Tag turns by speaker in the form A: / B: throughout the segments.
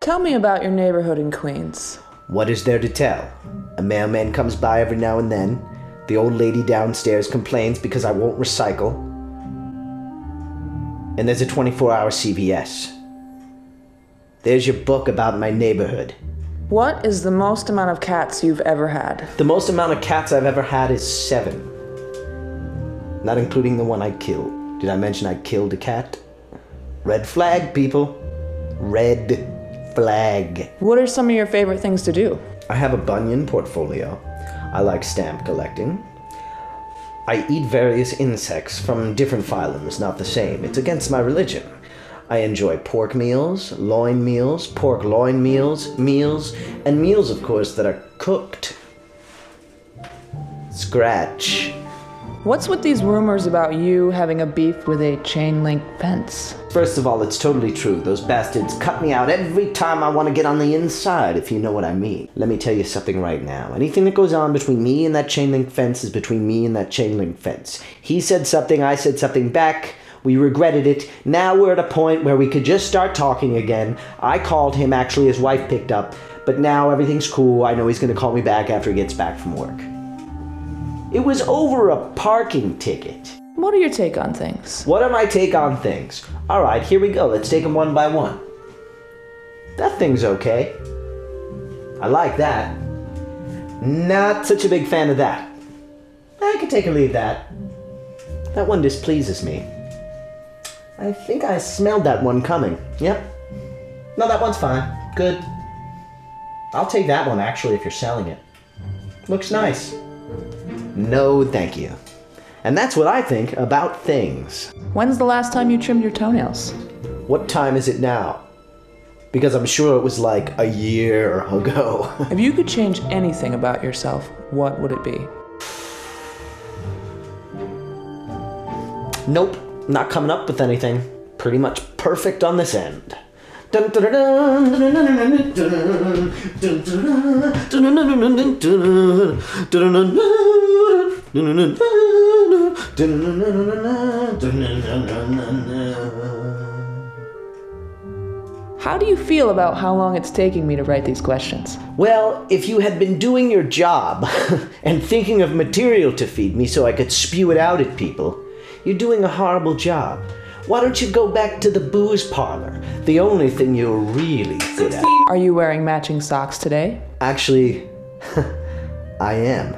A: Tell me about your neighborhood in Queens.
B: What is there to tell? A mailman comes by every now and then. The old lady downstairs complains because I won't recycle. And there's a 24-hour CVS. There's your book about my neighborhood.
A: What is the most amount of cats you've ever had?
B: The most amount of cats I've ever had is 7. Not including the one I killed. Did I mention I killed a cat? Red flag, people. Red flag.
A: What are some of your favorite things to do?
B: I have a Bunyan portfolio. I like stamp collecting. I eat various insects from different phylums, not the same. It's against my religion. I enjoy pork meals, loin meals, pork loin meals, and meals, of course, that are cooked. Scratch.
A: What's with these rumors about you having a beef with a chain link fence?
B: First of all, it's totally true. Those bastards cut me out every time I want to get on the inside, if you know what I mean. Let me tell you something right now. Anything that goes on between me and that chain link fence is between me and that chain link fence. He said something, I said something back. We regretted it. Now we're at a point where we could just start talking again. I called him, actually his wife picked up. But now everything's cool. I know he's going to call me back after he gets back from work. It was over a parking ticket.
A: What are your take on things?
B: What are my take on things? All right, here we go. Let's take them one by one. That thing's okay. I like that. Not such a big fan of that. I could take or leave that. That one displeases me. I think I smelled that one coming. Yep. No, that one's fine. Good. I'll take that one, actually, if you're selling it. Looks nice. No, thank you. And that's what I think about things.
A: When's the last time you trimmed your toenails?
B: What time is it now? Because I'm sure it was like a year ago.
A: If you could change anything about yourself, what would it be?
B: Nope, not coming up with anything. Pretty much perfect on this end.
A: How do you feel about how long it's taking me to write these questions?
B: Well, if you had been doing your job and thinking of material to feed me so I could spew it out at people, you're doing a horrible job. Why don't you go back to the booze parlor? The only thing you're really good at.
A: Are you wearing matching socks today?
B: Actually, I am.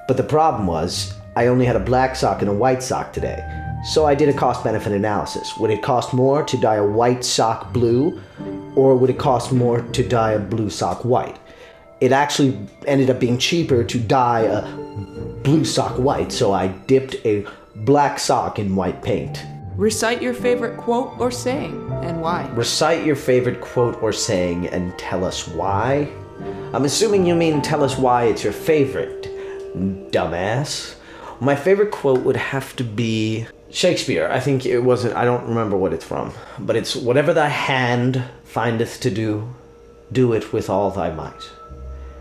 B: But the problem was, I only had a black sock and a white sock today. So I did a cost-benefit analysis. Would it cost more to dye a white sock blue, or would it cost more to dye a blue sock white? It actually ended up being cheaper to dye a blue sock white, so I dipped a black sock in white paint.
A: Recite your favorite quote or saying, and why.
B: Recite your favorite quote or saying and tell us why? I'm assuming you mean tell us why it's your favorite, dumbass. My favorite quote would have to be Shakespeare. I think it wasn't, I don't remember what it's from, but it's whatever thy hand findeth to do, do it with all thy might.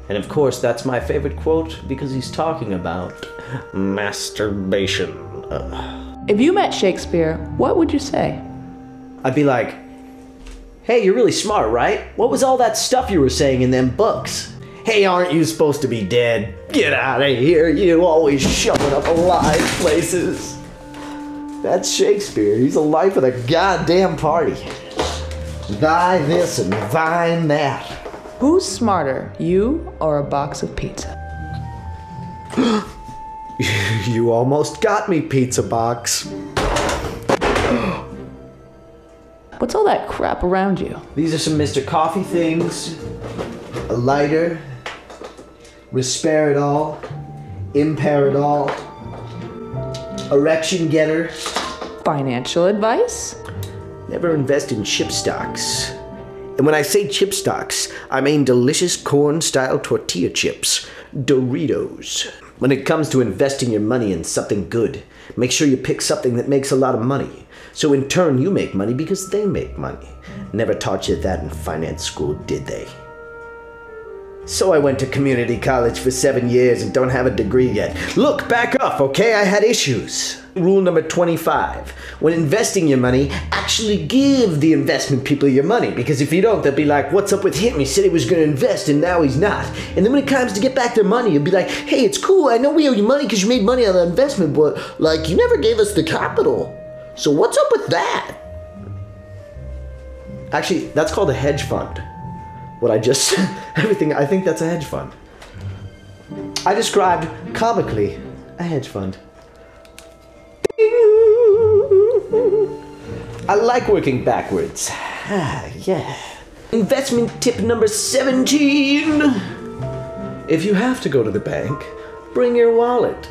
B: And of course, that's my favorite quote because he's talking about masturbation.
A: If you met Shakespeare, what would you say?
B: I'd be like, hey, you're really smart, right? What was all that stuff you were saying in them books? Hey, aren't you supposed to be dead? Get out of here, you always showing up alive places. That's Shakespeare. He's the life of the goddamn party. Thy this and thine that.
A: Who's smarter, you or a box of pizza?
B: You almost got me, pizza box.
A: What's all that crap around you?
B: These are some Mr. Coffee things. A lighter. Risperidol. Imparidol. Erection getter.
A: Financial advice?
B: Never invest in chip stocks. And when I say chip stocks, I mean delicious corn-style tortilla chips. Doritos. When it comes to investing your money in something good, make sure you pick something that makes a lot of money. So in turn, you make money because they make money. Never taught you that in finance school, did they? So I went to community college for 7 years and don't have a degree yet. Look, back off, okay? I had issues. Rule number 25. When investing your money, actually give the investment people your money. Because if you don't, they'll be like, what's up with him? He said he was going to invest and now he's not. And then when it comes to get back their money, you'll be like, hey, it's cool. I know we owe you money because you made money on the investment, but like, you never gave us the capital. So what's up with that? Actually, that's called a hedge fund. What I just, everything, I think that's a hedge fund. I described comically a hedge fund. I like working backwards. Yeah. Investment tip number 17. If you have to go to the bank, bring your wallet.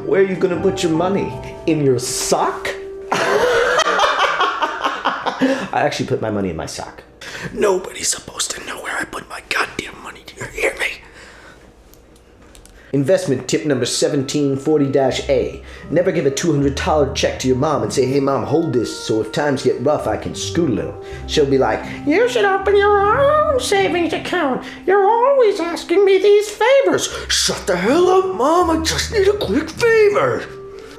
B: Where are you gonna put your money? In your sock? I actually put my money in my sock. Nobody's supposed to know where I put my goddamn money. Do you hear me? Investment tip number 1740-A. Never give a $200 check to your mom and say, hey mom, hold this so if times get rough I can scoot a little. She'll be like, you should open your own savings account. You're always asking me these favors. Shut the hell up, mom. I just need a quick favor.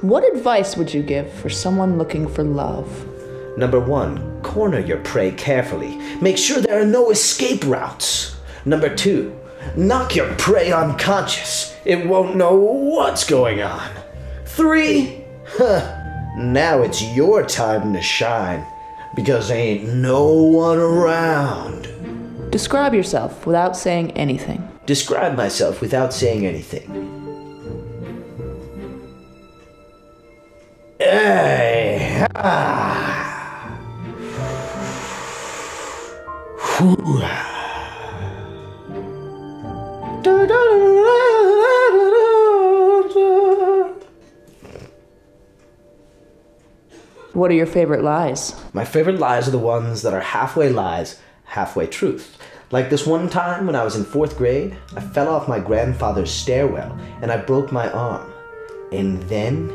A: What advice would you give for someone looking for love?
B: Number 1, corner your prey carefully. Make sure there are no escape routes. Number 2, knock your prey unconscious. It won't know what's going on. 3, now it's your time to shine because ain't no one around.
A: Describe yourself without saying anything.
B: Describe myself without saying anything. Hey,
A: What are your favorite lies?
B: My favorite lies are the ones that are halfway lies, halfway truth. Like this one time when I was in 4th grade, I fell off my grandfather's stairwell and I broke my arm. And then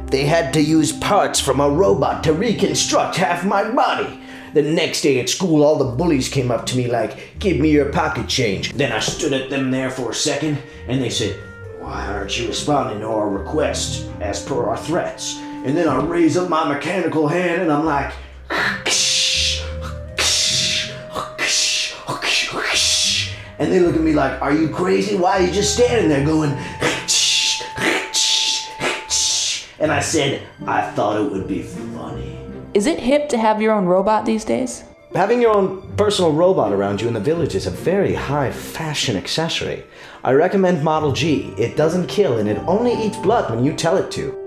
B: they had to use parts from a robot to reconstruct half my body. The next day at school, all the bullies came up to me like, give me your pocket change. Then I stood at them there for a second, and they said, why aren't you responding to our requests as per our threats? And then I raise up my mechanical hand, and I'm like, and they look at me like, are you crazy? Why are you just standing there going, and I said, I thought it would be funny.
A: Is it hip to have your own robot these days?
B: Having your own personal robot around you in the village is a very high fashion accessory. I recommend Model G. It doesn't kill and it only eats blood when you tell it to.